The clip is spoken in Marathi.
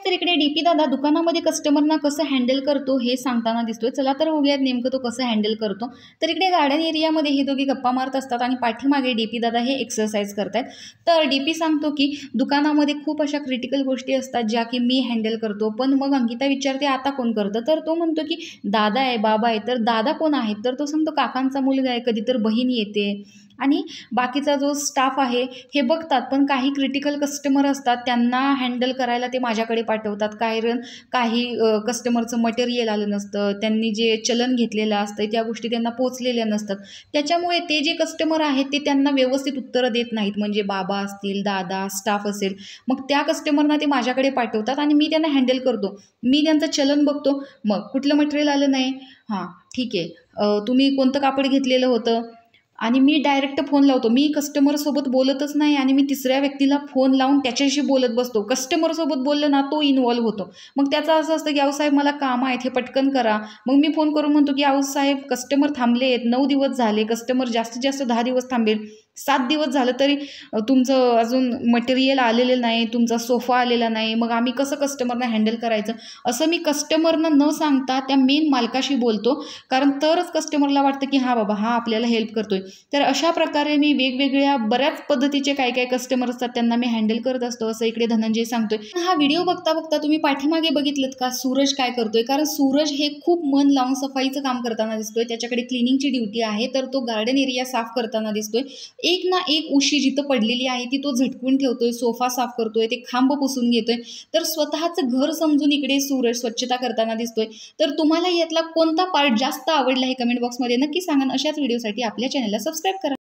तर इकडे डीपी दादा दुकानामध्ये कस्टमरना कसं हँडल करतो हे सांगताना दिसतोय। चला तर बघूयात नेमकं तो कसं हँडल करतो। तर इकडे गार्डन एरियामध्ये हे दोघे गप्पा मारत असतात आणि पाठीमागे डीपी दादा हे एक्सरसाइज करतायत। तर डीपी सांगतो की दुकानामध्ये खूप अशा क्रिटिकल गोष्टी असतात ज्या की मी हँडल करतो, पण मग अंकिता विचारते आता कोण करतं? तर तो म्हणतो की दादा आहे, बाबा आहे। तर दादा कोण आहेत? तर तो सांगतो काकांचा मुलगा आहे, कधी तर बहीण येते आणि बाकीचा जो स्टाफ आहे हे बघतात, पण काही क्रिटिकल कस्टमर असतात त्यांना हँडल करायला ते माझ्याकडे पाठवतात। कारण काही कस्टमरचं मटेरियल आलं नसतं, त्यांनी जे चलन घेतलेलं असतं त्या गोष्टी त्यांना पोचलेल्या नसतात, त्याच्यामुळे ते जे कस्टमर आहेत ते त्यांना व्यवस्थित उत्तरं देत नाहीत। म्हणजे बाबा असतील, दादा, स्टाफ असेल, मग त्या कस्टमरना ते माझ्याकडे पाठवतात आणि मी त्यांना हँडल करतो। मी त्यांचं चलन बघतो, मग कुठलं मटेरियल आलं नाही, हां ठीक आहे, तुम्ही कोणतं कापड घेतलेलं होतं, आणि मी डायरेक्ट फोन लावतो। मी कस्टमरसोबत बोलतच नाही आणि मी तिसऱ्या व्यक्तीला फोन लावून त्याच्याशी बोलत बसतो। कस्टमरसोबत बोललं ना तो इन्व्हॉल्व होतो। मग त्याचं असं असतं की साहेब मला कामं आहेत, हे पटकन करा। मग मी फोन करून म्हणतो की साहेब कस्टमर थांबले आहेत, 9 दिवस झाले, कस्टमर जास्तीत जास्त 10 दिवस थांबेल, 7 दिवस झालं तरी तुमचं अजून मटेरियल आलेलं नाही, तुमचा सोफा आलेला नाही, मग आम्ही कसं कस्टमरना हँडल करायचं? असं मी कस्टमरना न सांगता त्या मेन मालकाशी बोलतो, कारण तरच कस्टमरला वाटतं की हां बाबा हा आपल्याला हेल्प करतोय। तर अशा प्रकारे मी वेगवेगळ्या बऱ्याच पद्धतीचे काय काय कस्टमर असतात त्यांना मी हँडल करत असतो, असं इकडे धनंजय सांगतोय। हा व्हिडिओ बघता बघता तुम्ही पाठीमागे बघितलं का सूरज काय करतोय? कारण सूरज हे खूप मन लावून सफाईचं काम करताना दिसतोय, त्याच्याकडे क्लिनिंगची ड्युटी आहे, तर तो गार्डन एरिया साफ करताना दिसतोय। एक ना एक उशी जिथं पडलेली आहे ती तो झटकून ठेवतोय, सोफा साफ करतोय, ते खांब पुसून घेतोय। तर स्वतःचं घर समजून इकडे सूरज स्वच्छता करताना दिसतोय। तर तुम्हाला यातला कोणता पार्ट जास्त आवडला हे कमेंट बॉक्समध्ये नक्की सांगा। अशाच व्हिडिओसाठी आपल्या चॅनलला सबस्क्राईब करा।